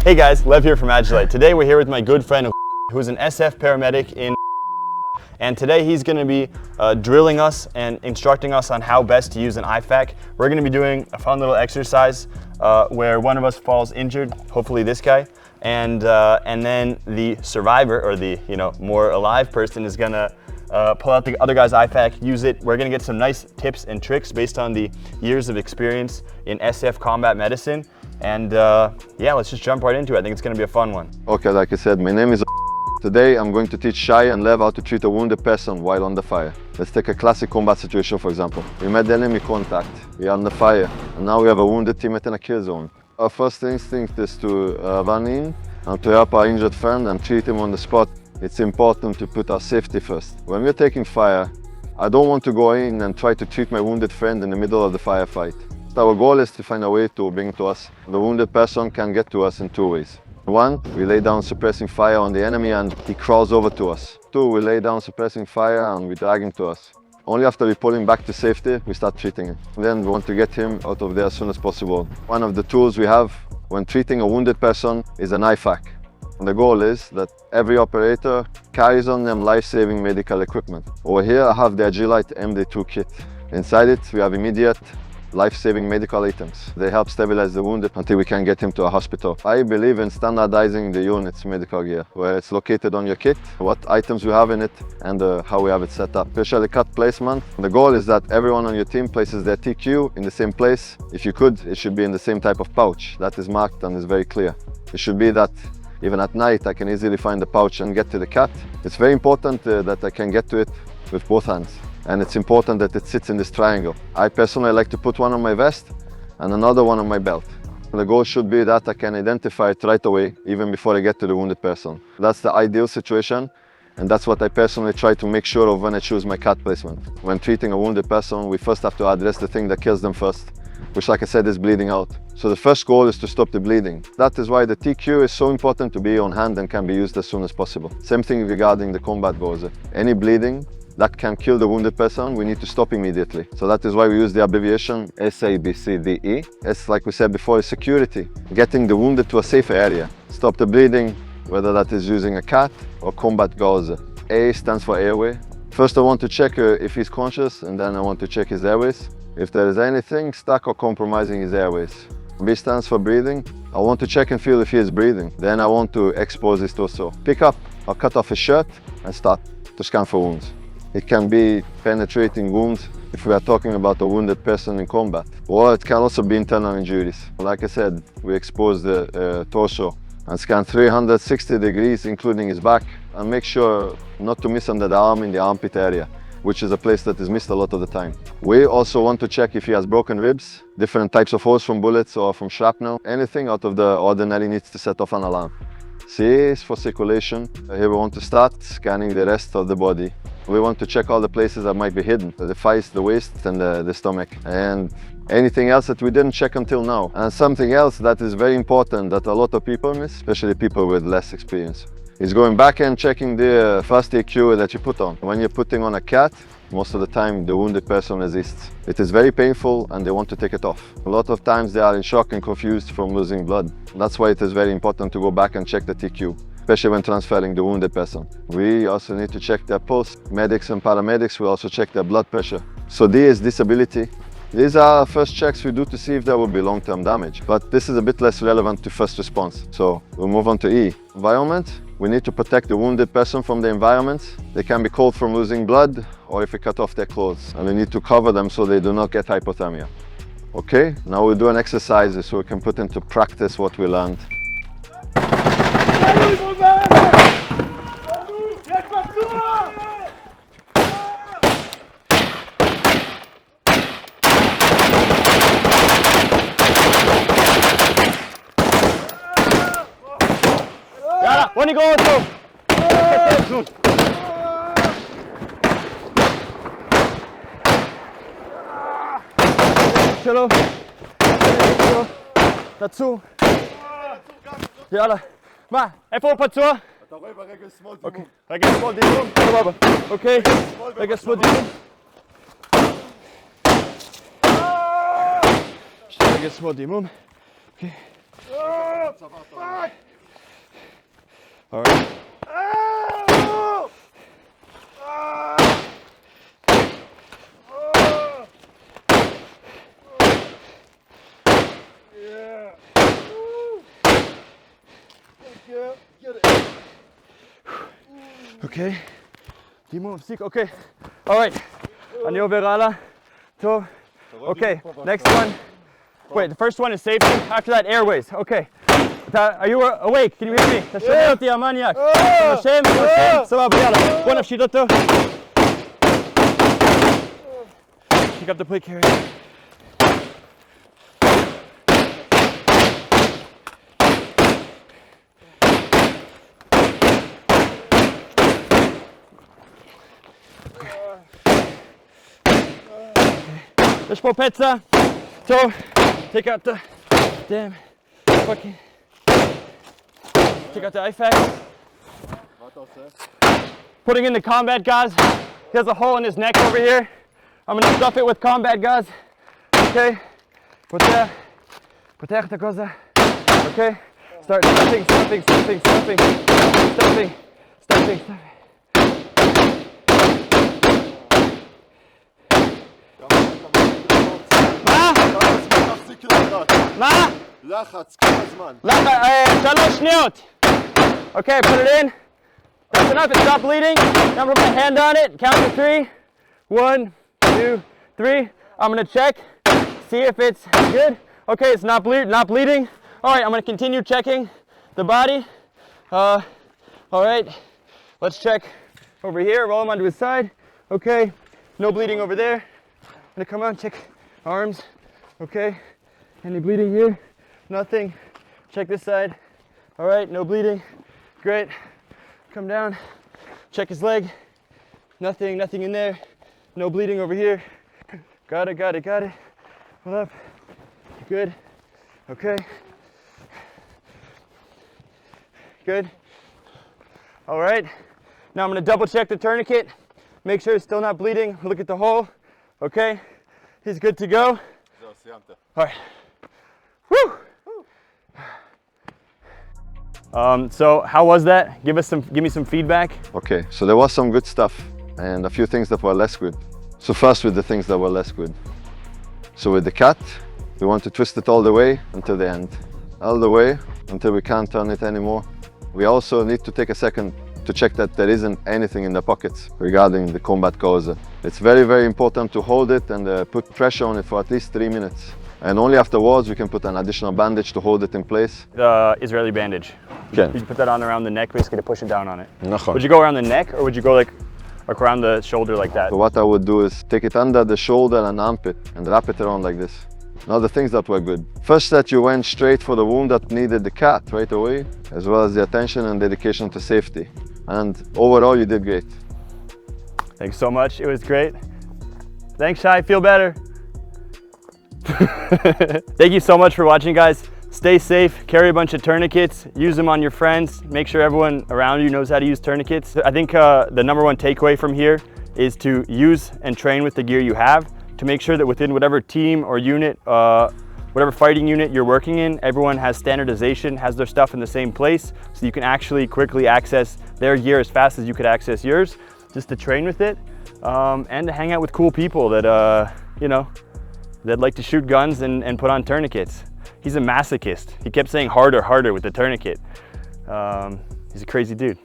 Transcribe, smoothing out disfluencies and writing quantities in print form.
Hey guys, Lev here from Agilite. Today we're here with my good friend who's an SF paramedic in, and today he's going to be drilling us and instructing us on how best to use an IFAK. We're going to be doing a fun little exercise where one of us falls injured, hopefully this guy, and then the survivor, or the more alive person, is going to pull out the other guy's IFAK, use it. We're going to get some nice tips and tricks based on the years of experience in SF Combat Medicine. And yeah, let's just jump right into it. I think it's going to be a fun one. Okay, like I said, my name is Today I'm going to teach Shai and Lev how to treat a wounded person while on the fire. Let's take a classic combat situation, for example. We met the enemy contact, we are on the fire, and now we have a wounded teammate in a kill zone. Our first instinct is to run in and to help our injured friend and treat him on the spot. It's important to put our safety first. When we're taking fire, I don't want to go in and try to treat my wounded friend in the middle of the firefight. Our goal is to find a way to bring to us. The wounded person can get to us in two ways. One, we lay down suppressing fire on the enemy and he crawls over to us. Two, we lay down suppressing fire and we drag him to us. Only after we pull him back to safety, we start treating him. Then we want to get him out of there as soon as possible. One of the tools we have when treating a wounded person is an IFAK. And the goal is that every operator carries on them life-saving medical equipment. Over here I have the Agilite MD2 kit. Inside it we have immediate life-saving medical items. They help stabilize the wounded until we can get him to a hospital. I believe in standardizing the unit's medical gear, where it's located on your kit, what items we have in it, and how we have it set up. Especially cut placement. The goal is that everyone on your team places their TQ in the same place. If you could, it should be in the same type of pouch. That is marked and is very clear. It should be that even at night I can easily find the pouch and get to the cat. It's very important that I can get to it with both hands. And it's important that it sits in this triangle. I personally like to put one on my vest and another one on my belt. The goal should be that I can identify it right away, even before I get to the wounded person. That's the ideal situation, and that's what I personally try to make sure of when I choose my cat placement. When treating a wounded person, we first have to address the thing that kills them first, which, like I said, is bleeding out. So the first goal is to stop the bleeding. That is why the TQ is so important to be on hand and can be used as soon as possible. Same thing regarding the combat goes. Any bleeding that can kill the wounded person, we need to stop immediately. So that is why we use the abbreviation SABCDE. S, like we said before, is security. Getting the wounded to a safe area. Stop the bleeding, whether that is using a cat or combat gauze. A stands for airway. First I want to check if he's conscious, and then I want to check his airways. If there is anything stuck or compromising his airways. B stands for breathing. I want to check and feel if he is breathing. Then I want to expose his torso. Pick up or cut off his shirt and start to scan for wounds. It can be penetrating wounds if we are talking about a wounded person in combat, or it can also be internal injuries. Like I said, we expose the torso and scan 360 degrees, including his back, and make sure not to miss under the arm in the armpit area, which is a place that is missed a lot of the time. We also want to check if he has broken ribs, different types of holes from bullets or from shrapnel. Anything out of the ordinary needs to set off an alarm. C is for circulation. Here we want to start scanning the rest of the body. We want to check all the places that might be hidden, the thighs, the waist, and the stomach, and anything else that we didn't check until now. And something else that is very important that a lot of people miss, especially people with less experience, is going back and checking the first AQ that you put on. When you're putting on a cat, most of the time the wounded person resists. It is very painful and they want to take it off. A lot of times they are in shock and confused from losing blood. That's why it is very important to go back and check the TQ, especially when transferring the wounded person. We also need to check their pulse. Medics and paramedics will also check their blood pressure. So D is disability. These are first checks we do to see if there will be long-term damage, but this is a bit less relevant to first response. So we'll move on to E. Environment. We need to protect the wounded person from the environment. They can be cold from losing blood, or if we cut off their clothes, and we need to cover them so they do not get hypothermia. Okay, now we'll do an exercise so we can put into practice what we learned. When you go to Chalo. Dazu. Yalla. Ma, FO-Patur. Okay. Regarde-moi, ok. Regarde-moi, get small dimum. Okay. All right. Okay. Dimum, stick. Okay. All right. Anio verala. To. Okay. Next one. Wait, the first one is safety. After that, airways. Okay. Are you awake? Can you hear me? Pick up the plate carrier. There's more pizza. So, take out the damn fucking. Take out the IFAK. Putting in the combat gauze. He has a hole in his neck over here. I'm gonna stuff it with combat gauze. Okay. Protect the cosa. Okay. Start stuffing. מה? לחץ, כמה זמן? 3 שניות. Okay, put it in. That's enough, it stopped bleeding. Now I'm gonna put my hand on it, count to 3. 1, 2, 3. I'm gonna check, see if it's good. Okay, it's not bleeding. All right, I'm gonna continue checking the body. All right, let's check over here, roll him onto his side. Okay, no bleeding over there. I'm gonna come on, check arms. Okay, any bleeding here? Nothing. Check this side. All right, no bleeding. Great. Come down, check his leg. Nothing in there. No bleeding over here. Got it. Hold up. Good. Okay. Good. All right. Now I'm gonna double check the tourniquet. Make sure it's still not bleeding. Look at the hole. Okay. He's good to go. All right. Woo! So how was that? Give me some feedback. Okay, so there was some good stuff and a few things that were less good. So first with the things that were less good. So with the cat, we want to twist it all the way until the end. All the way until we can't turn it anymore. We also need to take a second to check that there isn't anything in the pockets regarding the combat causa. It's very, very important to hold it and put pressure on it for at least 3 minutes. And only afterwards we can put an additional bandage to hold it in place. The Israeli bandage. Okay. You put that on around the neck basically to push it down on it. נכון. Would you go around the neck or would you go like around the shoulder like that? So what I would do is take it under the shoulder and armpit and wrap it around like this. Now the things that were good. First, that you went straight for the wound that needed the cat right away, as well as the attention and dedication to safety. And overall, you did great. Thanks so much. It was great. Thanks, Shai. Feel better. Thank you so much for watching, guys. Stay safe, carry a bunch of tourniquets, use them on your friends, make sure everyone around you knows how to use tourniquets. I think the #1 takeaway from here is to use and train with the gear you have to make sure that within whatever team or unit, whatever fighting unit you're working in, everyone has standardization, has their stuff in the same place, so you can actually quickly access their gear as fast as you could access yours, just to train with it, and to hang out with cool people that, you know, that like to shoot guns and put on tourniquets. He's a masochist. He kept saying harder with the tourniquet. He's a crazy dude.